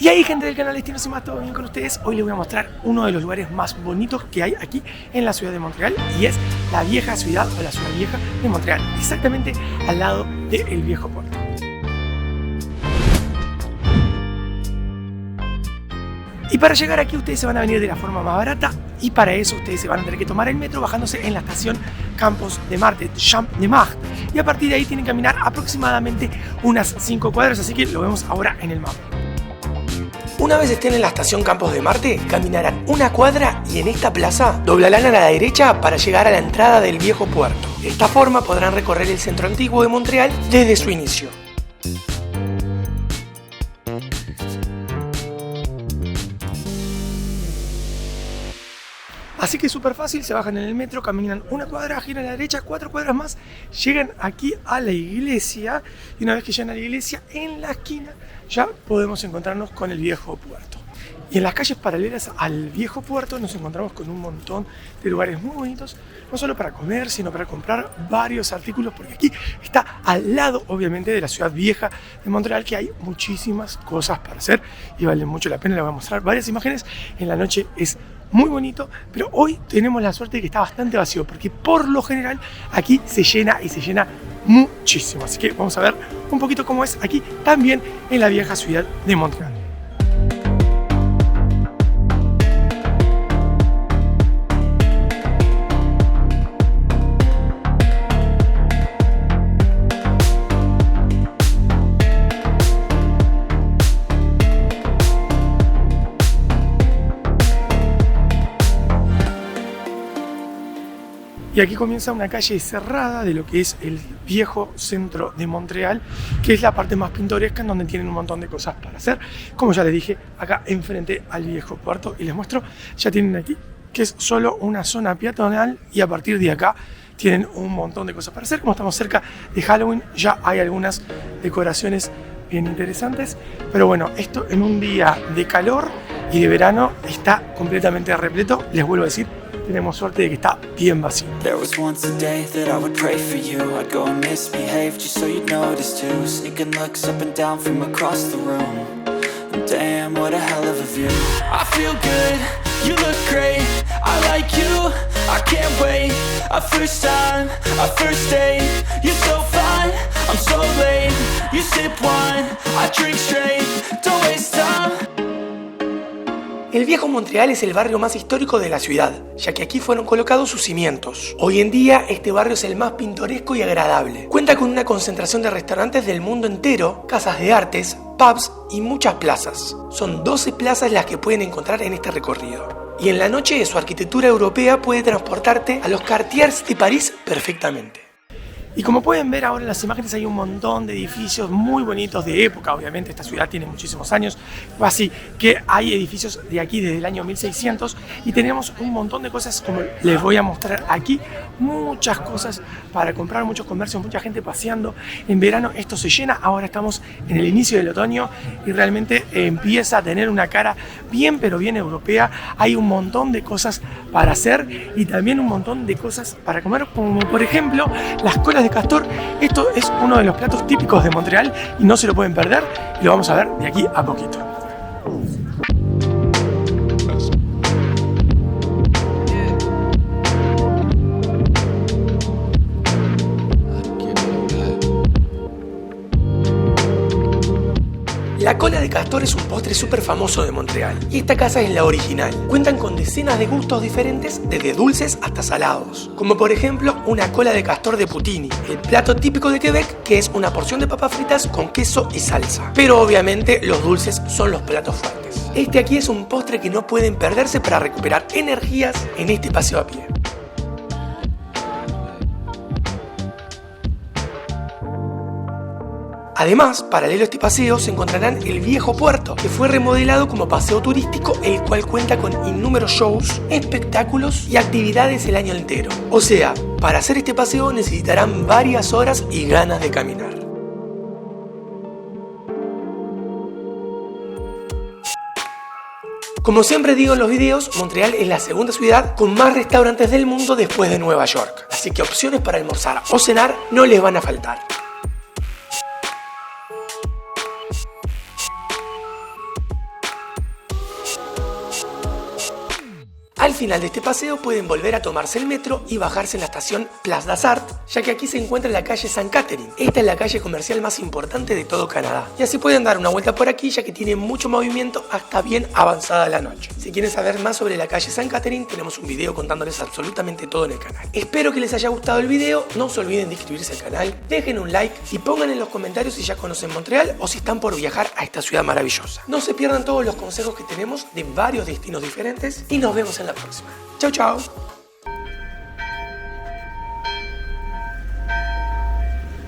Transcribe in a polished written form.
Y ahí, gente del canal Destinos y Más, ¿todo bien con ustedes? Hoy les voy a mostrar uno de los lugares más bonitos que hay aquí en la ciudad de Montreal, y es la vieja ciudad o la ciudad vieja de Montreal, exactamente al lado del viejo puerto. Y para llegar aquí ustedes se van a venir de la forma más barata, y para eso ustedes se van a tener que tomar el metro bajándose en la estación Campos de Marte, Champ de Marte, y a partir de ahí tienen que caminar aproximadamente unas 5 cuadras, así que lo vemos ahora en el mapa. Una vez estén en la estación Campos de Marte, caminarán una cuadra y en esta plaza doblarán a la derecha para llegar a la entrada del viejo puerto. De esta forma podrán recorrer el centro antiguo de Montreal desde su inicio. Así que es súper fácil, se bajan en el metro, caminan una cuadra, giran a la derecha, 4 cuadras más, llegan aquí a la iglesia, y una vez que llegan a la iglesia, en la esquina ya podemos encontrarnos con el viejo puerto. Y en las calles paralelas al viejo puerto nos encontramos con un montón de lugares muy bonitos, no solo para comer, sino para comprar varios artículos, porque aquí está al lado, obviamente, de la ciudad vieja de Montreal, que hay muchísimas cosas para hacer y vale mucho la pena. Les voy a mostrar varias imágenes. En la noche es muy bonito, pero hoy tenemos la suerte de que está bastante vacío, porque por lo general aquí se llena y se llena muchísimo. Así que vamos a ver un poquito cómo es aquí también en la vieja ciudad de Montreal. Y aquí comienza una calle cerrada de lo que es el viejo centro de Montreal, que es la parte más pintoresca, en donde tienen un montón de cosas para hacer. Como ya les dije, acá enfrente al viejo puerto, y les muestro, ya tienen aquí, que es solo una zona peatonal, y a partir de acá tienen un montón de cosas para hacer. Como estamos cerca de Halloween, ya hay algunas decoraciones bien interesantes, pero bueno, esto en un día de calor y de verano está completamente repleto. Les vuelvo a decir, tenemos suerte de que está bien vacío. There was once a day that I would pray for you. I'd go and misbehave just so you'd notice too. Sneaking looks up and down from across the room. And damn, what a hell of a view. I feel good, you look great. I like you, I can't wait. A first time, a first date. You're so fine, I'm so late. You sip wine, I drink straight. Don't waste time. El viejo Montreal es el barrio más histórico de la ciudad, ya que aquí fueron colocados sus cimientos. Hoy en día este barrio es el más pintoresco y agradable. Cuenta con una concentración de restaurantes del mundo entero, casas de artes, pubs y muchas plazas. Son 12 plazas las que pueden encontrar en este recorrido. Y en la noche su arquitectura europea puede transportarte a los Cartiers de París perfectamente. Y como pueden ver ahora en las imágenes, hay un montón de edificios muy bonitos de época. Obviamente esta ciudad tiene muchísimos años, así que hay edificios de aquí desde el año 1600, y tenemos un montón de cosas como les voy a mostrar aquí. Muchas cosas para comprar, muchos comercios, mucha gente paseando. En verano esto se llena, ahora estamos en el inicio del otoño y realmente empieza a tener una cara bien, pero bien europea. Hay un montón de cosas para hacer y también un montón de cosas para comer, como por ejemplo las colas de castor. Esto es uno de los platos típicos de Montreal y no se lo pueden perder, y lo vamos a ver de aquí a poquito. La cola de castor es un postre súper famoso de Montreal, y esta casa es la original. Cuentan con decenas de gustos diferentes, desde dulces hasta salados, como por ejemplo una cola de castor de poutine, el plato típico de Quebec, que es una porción de papas fritas con queso y salsa. Pero obviamente los dulces son los platos fuertes. Este aquí es un postre que no pueden perderse para recuperar energías en este paseo a pie. Además, paralelo a este paseo se encontrarán el viejo puerto, que fue remodelado como paseo turístico, el cual cuenta con innumerables shows, espectáculos y actividades el año entero. O sea, para hacer este paseo necesitarán varias horas y ganas de caminar. Como siempre digo en los videos, Montreal es la segunda ciudad con más restaurantes del mundo después de Nueva York, así que opciones para almorzar o cenar no les van a faltar. Al final de este paseo pueden volver a tomarse el metro y bajarse en la estación Place des Arts, ya que aquí se encuentra la calle St. Catherine. Esta es la calle comercial más importante de todo Canadá. Y así pueden dar una vuelta por aquí, ya que tiene mucho movimiento hasta bien avanzada la noche. Si quieren saber más sobre la calle St. Catherine, tenemos un video contándoles absolutamente todo en el canal. Espero que les haya gustado el video, no se olviden de inscribirse al canal, dejen un like y pongan en los comentarios si ya conocen Montreal o si están por viajar a esta ciudad maravillosa. No se pierdan todos los consejos que tenemos de varios destinos diferentes y nos vemos en la próxima. Chau, chau.